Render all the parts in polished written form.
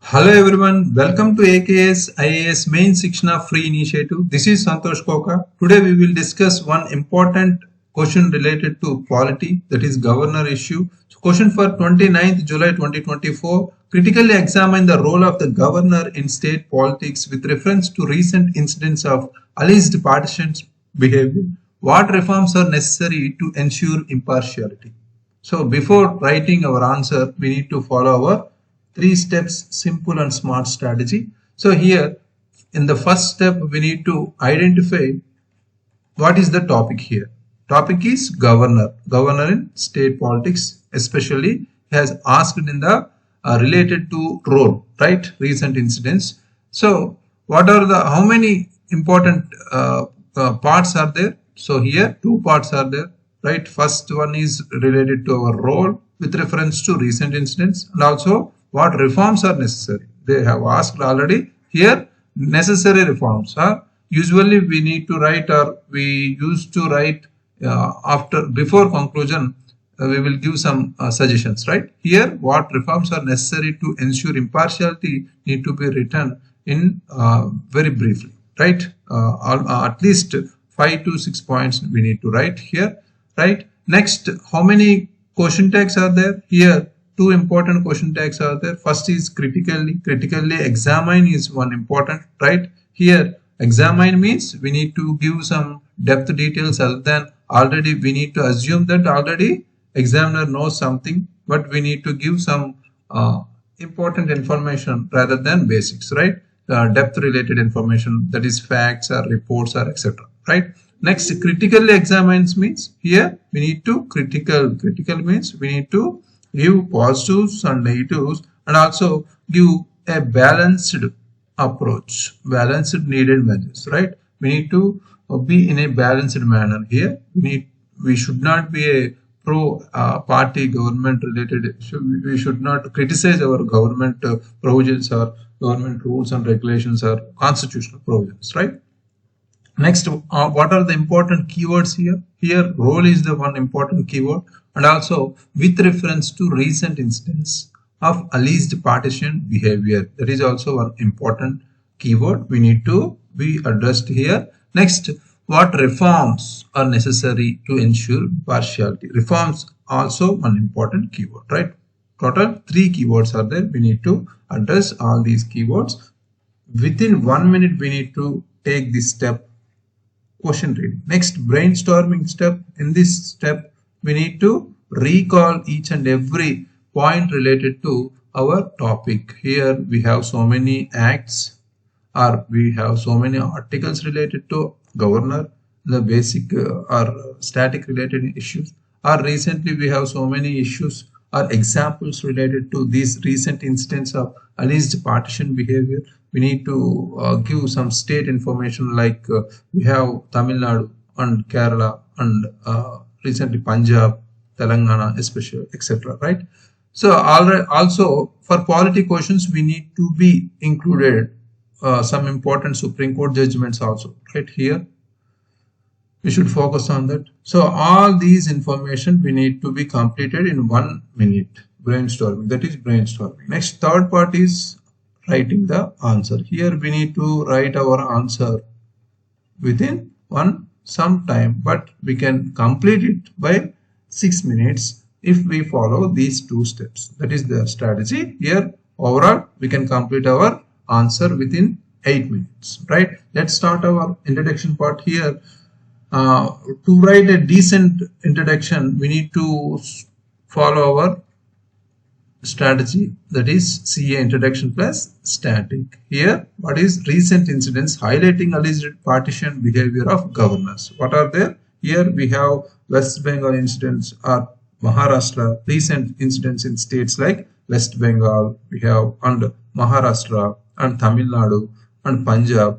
Hello everyone, welcome to AKS IAS Main Shikshna-FREE initiative. This is Santosh Koka. Today we will discuss one important question related to polity, that is governor issue. So question for 29th July 2024. Critically examine the role of the governor in state politics with reference to recent incidents of alleged partisan behavior. What reforms are necessary to ensure impartiality? So before writing our answer, we need to follow our 3 steps simple and smart strategy. So here in the first step we need to identify what is the topic here. Topic is governor in state politics, especially has asked in the related to role, right, recent incidents. So what are the how many important parts are there? So here 2 parts are there, right? First one is related to our role with reference to recent incidents, and also what reforms are necessary. They have asked already. Here necessary reforms are usually we need to write, or we used to write before conclusion. We will give some suggestions, right? Here what reforms are necessary to ensure impartiality need to be written in very briefly, right? At least 5 to 6 points we need to write here, right? Next, how many question tags are there? Here 2 important question tags are there. First is critically examine is one important, right? Here examine means we need to give some depth details other than already we need to assume that already examiner knows something, but we need to give some important information rather than basics, right? Depth related information, that is facts or reports or etc., right? Next, critically examines means here we need to critical means we need to give positives and negatives and also give a balanced approach, balanced needed measures, right? We need to be in a balanced manner here. We should not be a pro party government related. We should not criticize our government provisions or government rules and regulations or constitutional provisions, right? Next, what are the important keywords here? Here, role is the one important keyword, and also with reference to recent incidents of alleged partisan behavior. That is also one important keyword we need to be addressed here. Next, what reforms are necessary to ensure partiality? Reforms also one important keyword, right? Total 3 keywords are there. We need to address all these keywords. Within 1 minute, we need to take this step, question reading. Next, brainstorming step. In this step, we need to recall each and every point related to our topic. Here we have so many acts, or we have so many articles related to governor, the basic or static related issues, or recently we have so many issues or examples related to these recent instance of alleged partisan behavior. We need to give some state information like we have Tamil Nadu and Kerala and recently Punjab, Telangana especially, etc., right? So also for polity questions we need to be included some important Supreme Court judgments also, right? Here we should focus on that. So all these information we need to be completed in 1 minute. Brainstorming, that is brainstorming. Next, third part is writing the answer. Here we need to write our answer within some time, but we can complete it by 6 minutes if we follow these 2 steps. That is the strategy. Here overall we can complete our answer within 8 minutes, right? Let's start our introduction part here. To write a decent introduction, we need to follow our strategy, that is CA introduction plus static. Here, what is recent incidents highlighting alleged partisan behavior of governors? What are there? Here we have West Bengal incidents or Maharashtra, recent incidents in states like West Bengal, we have and Maharashtra and Tamil Nadu and Punjab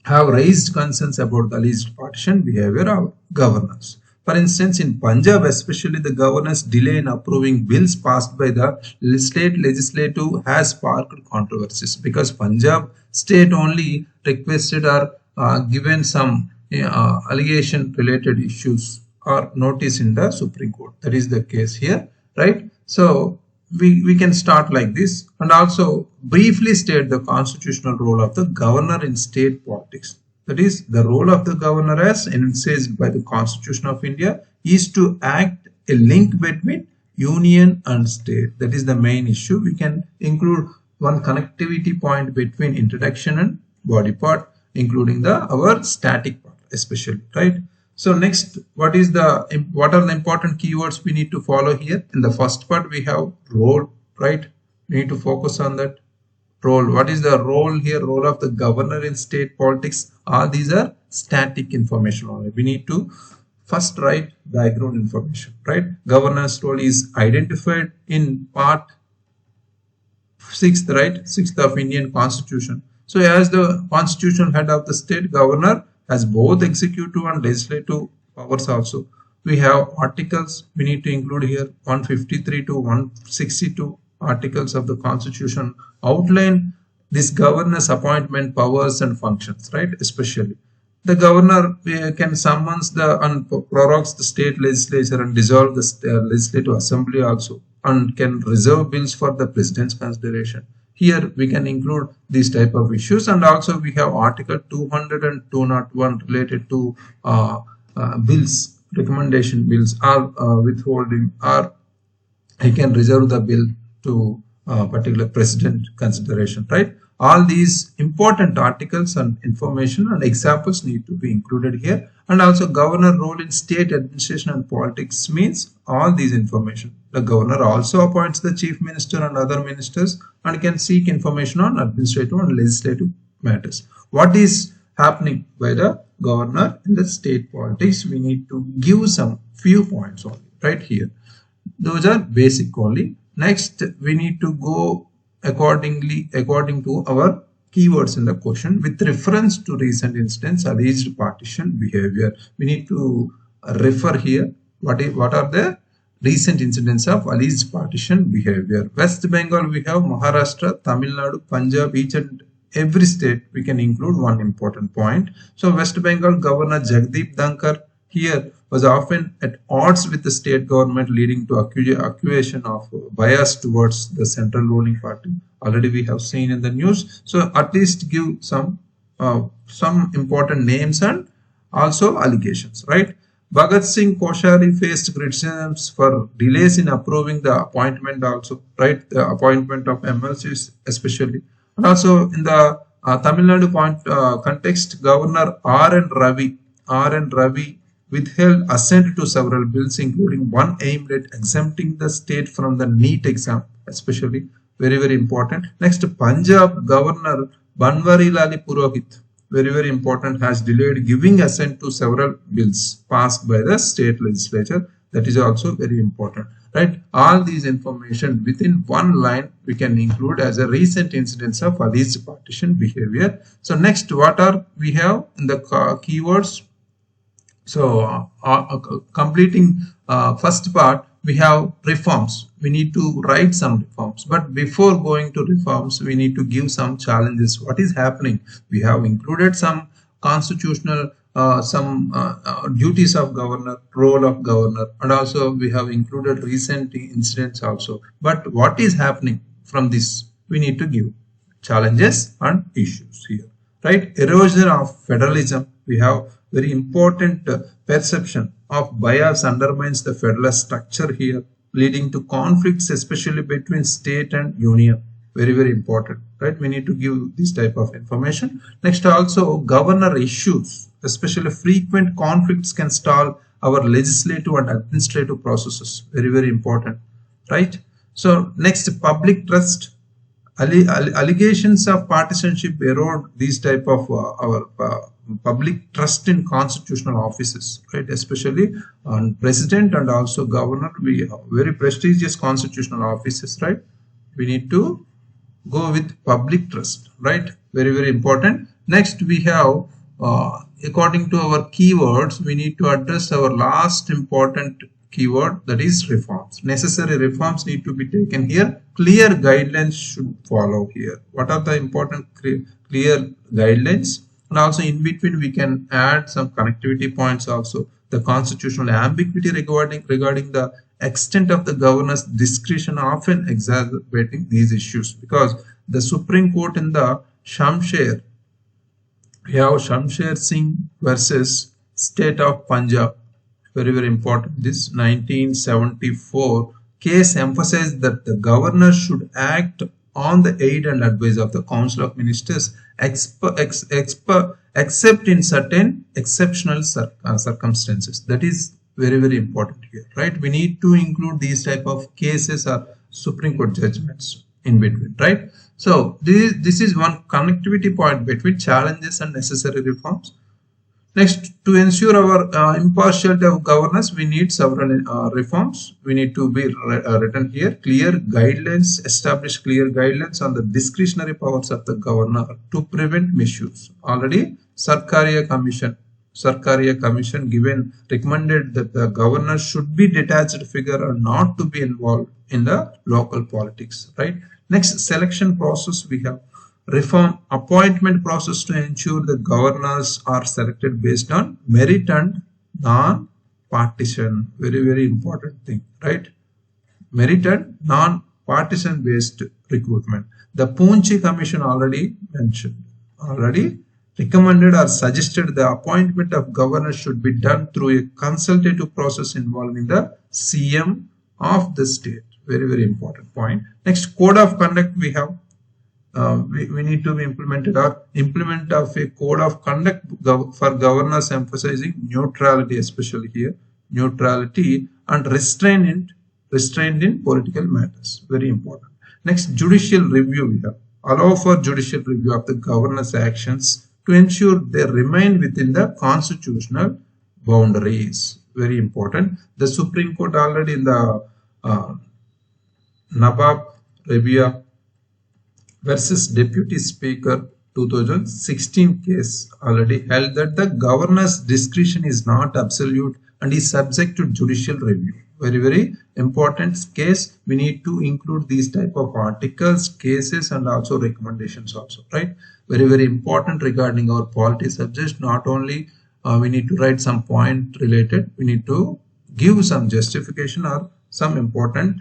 have raised concerns about the alleged partisan behavior of governors. For instance, in Punjab, especially the governor's delay in approving bills passed by the state legislature has sparked controversies, because Punjab state only requested or given some allegation related issues or notice in the Supreme Court. That is the case here, right? So we can start like this, and also briefly state the constitutional role of the governor in state politics. That is, the role of the governor as envisaged by the Constitution of India is to act a link between union and state. That is the main issue. We can include one connectivity point between introduction and body part, including our static part especially, right? So next, what are the important keywords we need to follow here? In the first part, we have role, right? We need to focus on that role. What is the role here? Role of the governor in state politics. All these are static information only. We need to first write background information, right? Governor's role is identified in part 6th, right? 6th of Indian Constitution. So as the constitutional head of the state, governor has both executive and legislative powers also. We have articles we need to include here. 153 to 162 articles of the Constitution outline this governor's appointment powers and functions, right? Especially the governor can summons and prorogues the state legislature and dissolve the legislative assembly also, and can reserve bills for the president's consideration. Here we can include these type of issues, and also we have Article 200 and 201 related to bills, recommendation bills, or withholding, or he can reserve the bill to particular president consideration, right? All these important articles and information and examples need to be included here. And also governor role in state administration and politics means all these information. The governor also appoints the chief minister and other ministers and can seek information on administrative and legislative matters. What is happening by the governor in the state politics? We need to give some few points only right here. Those are basic only. Next, we need to go according to our keywords in the question with reference to recent instance alleged partition behavior. We need to refer here what are the recent incidents of alleged partition behavior. West Bengal we have Maharashtra, Tamil Nadu, Punjab, each and every state we can include one important point. So West Bengal Governor Jagdeep Dhankar here was often at odds with the state government, leading to accusation of bias towards the central ruling party. Already we have seen in the news. So at least give some important names and also allegations, right? Bhagat Singh Koshari faced criticisms for delays in approving the appointment also, right? The appointment of MLCs especially. And also in the Tamil Nadu context, Governor R.N. Ravi withheld assent to several bills, including one aimed at exempting the state from the NEET exam, especially very important. Next, Punjab Governor Banwarilal Purohit, very important, has delayed giving assent to several bills passed by the state legislature. That is also very important, right? All these information within one line we can include as a recent incidents of alleged partition behavior. So next, what are we have in the keywords? So completing first part, we have reforms. We need to write some reforms, but before going to reforms, we need to give some challenges. What is happening? We have included some constitutional duties of governor, role of governor, and also we have included recent incidents also. But what is happening from this? We need to give challenges and issues here, right? Erosion of federalism. We have very important perception of bias undermines the federal structure here, leading to conflicts especially between state and union. Very important, right? We need to give this type of information. Next, also governor issues, especially frequent conflicts can stall our legislative and administrative processes. Very important, right? So next, public trust. Allegations of partisanship erode these type of our public trust in constitutional offices, right? Especially on president and also governor, we have very prestigious constitutional offices, right? We need to go with public trust, right? Very important. Next, we have according to our keywords, we need to address our last important keyword, that is reforms. Necessary reforms need to be taken here. Clear guidelines should follow here. What are the important clear guidelines? And also in between we can add some connectivity points also. The constitutional ambiguity regarding the extent of the governor's discretion often exacerbating these issues, because the Supreme Court in the Shamsher, we have Shamsher Singh versus State of Punjab, very important. This 1974 case emphasized that the governor should act on the aid and advice of the Council of Ministers except in certain exceptional circumstances. That is very important here, right? We need to include these type of cases or Supreme Court judgments in between, right? So this is one connectivity point between challenges and necessary reforms. Next, to ensure our impartiality of governance, we need several reforms. We need to be written here. Clear guidelines, establish clear guidelines on the discretionary powers of the governor to prevent misuse. Already, Sarkaria Commission recommended that the governor should be detached figure and not to be involved in the local politics, right? Next, selection process we have. Reform appointment process to ensure the governors are selected based on merit and non-partisan. Very important thing, right? Merit and non-partisan based recruitment. The Poity Commission already recommended or suggested the appointment of governors should be done through a consultative process involving the CM of the state. Very important point. Next, code of conduct we have. We need to be implement of a code of conduct for governors, emphasizing neutrality, especially here, neutrality and restraint in political matters. Very important. Next, judicial review we have. Allow for judicial review of the governor's actions to ensure they remain within the constitutional boundaries. Very important. The Supreme Court already in the Nabab Rabia versus Deputy Speaker 2016 case already held that the governor's discretion is not absolute and is subject to judicial review. Very important case. We need to include these type of articles, cases and also recommendations also, right? Very important regarding our polity subject. Not only we need to write some point related, we need to give some justification or some important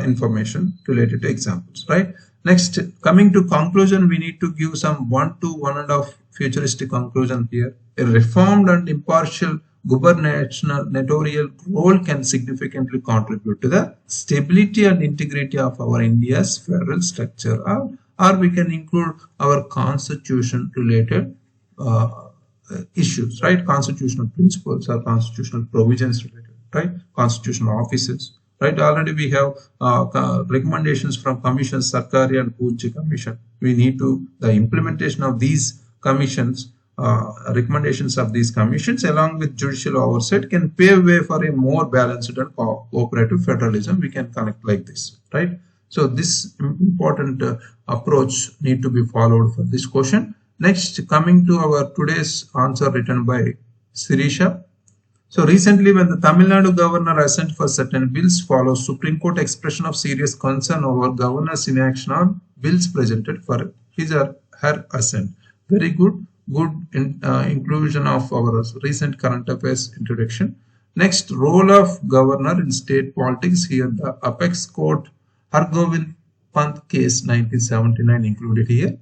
information related to examples, right? Next, coming to conclusion, we need to give some 1 to 1.5 futuristic conclusion here. A reformed and impartial gubernatorial role can significantly contribute to the stability and integrity of our India's federal structure, or we can include our constitution related issues, right? Constitutional principles or constitutional provisions related, right? Constitutional offices. Right, already we have recommendations from commissions, Sarkari and Poity Commission. We need to the implementation of these commissions, recommendations of these commissions along with judicial oversight can pave way for a more balanced and cooperative federalism. We can connect like this, right? So this important approach need to be followed for this question. Next, coming to our today's answer written by Sirisha. So recently, when the Tamil Nadu governor assent for certain bills, follows Supreme Court expression of serious concern over governor's inaction on bills presented for his or her assent. Very good inclusion of our recent current affairs introduction. Next, role of governor in state politics. Here, the Apex Court Hargovind Pant case 1979 included here.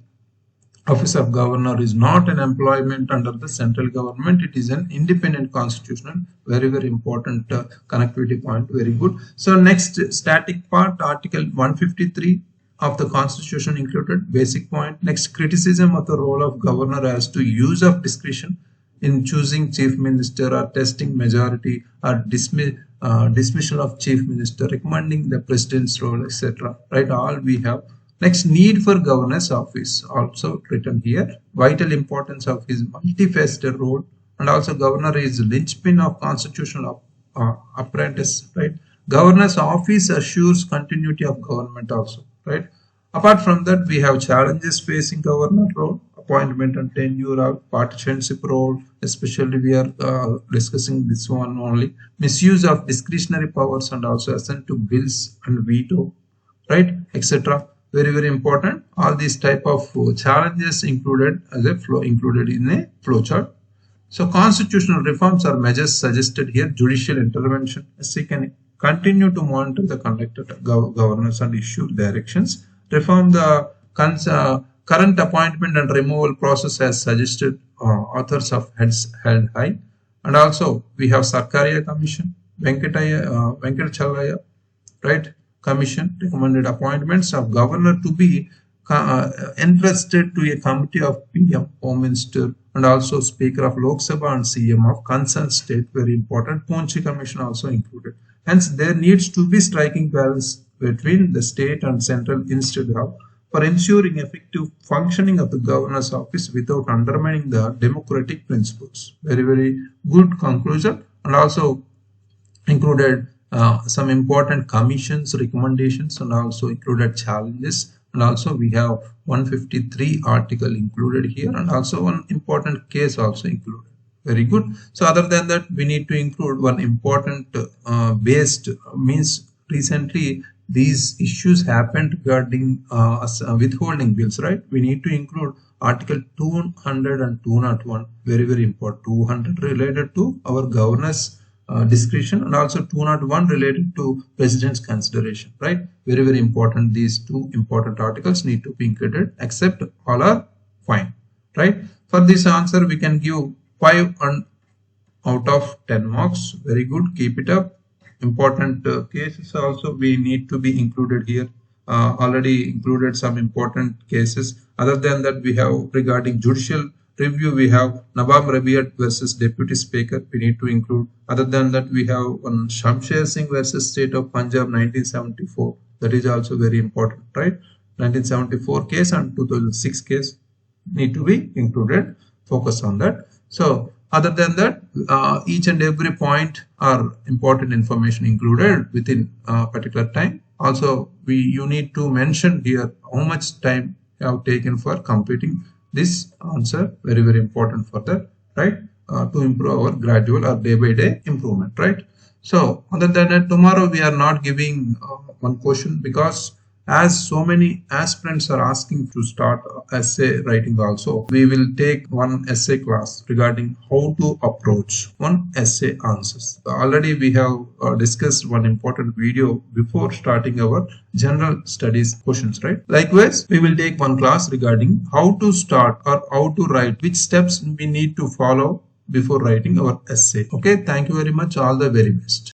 Office of Governor is not an employment under the central government. It is an independent constitutional. Very important connectivity point. Very good. So next, static part, Article 153 of the Constitution included. Basic point. Next, criticism of the role of governor as to use of discretion in choosing chief minister or testing majority or dismissal of chief minister, recommending the president's role, etc. Right, all we have. Next, need for governor's office also written here. Vital importance of his multifaceted role, and also governor is linchpin of constitutional apprentice, right? Governor's office assures continuity of government also, right? Apart from that, we have challenges facing governor role, appointment and tenure of partisanship role, especially we are discussing this one only. Misuse of discretionary powers and also assent to bills and veto, right, etc. Very important. All these type of challenges included as a flow included in a flowchart. So constitutional reforms are measures suggested here. Judicial intervention. SC can continue to monitor the conduct of governance and issue directions, reform the current appointment and removal process as suggested authors of heads held high. And also we have Sarkaria Commission, Venkatachalaya, right? Commission recommended appointments of governor to be entrusted to a committee of PM, Home Minister, and also Speaker of Lok Sabha and CM of concerned state, very important. Poity Commission also included. Hence, there needs to be striking balance between the state and central instead of for ensuring effective functioning of the governor's office without undermining the democratic principles. Very, very good conclusion, and also included some important commissions, recommendations, and also included challenges. And also we have 153 article included here, and also one important case also included. Very good. So other than that, we need to include one important based means recently these issues happened regarding withholding bills, right? We need to include article 200 and 201, very, very important. 200 related to our governor's discretion, and also 201 related to president's consideration, right? Very, very important. These two important articles need to be included, except all are fine, right? For this answer, we can give 5 out of 10 marks. Very good. Keep it up. Important cases also we need to be included here. Already included some important cases. Other than that, we have regarding judicial review, we have Nawab Rabiat versus Deputy Speaker, we need to include. Other than that, we have one Shamsher Singh versus State of Punjab 1974. That is also very important, right? 1974 case and 2006 case need to be included. Focus on that. So other than that, each and every point are important information included within a particular time. Also, you need to mention here how much time you have taken for completing this answer. Very, very important for that, right? To improve our gradual or day by day improvement, right? So other than that, tomorrow we are not giving one question, because as so many aspirants are asking to start essay writing also, we will take one essay class regarding how to approach one essay answers. Already we have discussed one important video before starting our general studies questions, right? Likewise, we will take one class regarding how to start or how to write, which steps we need to follow before writing our essay. Okay, thank you very much. All the very best.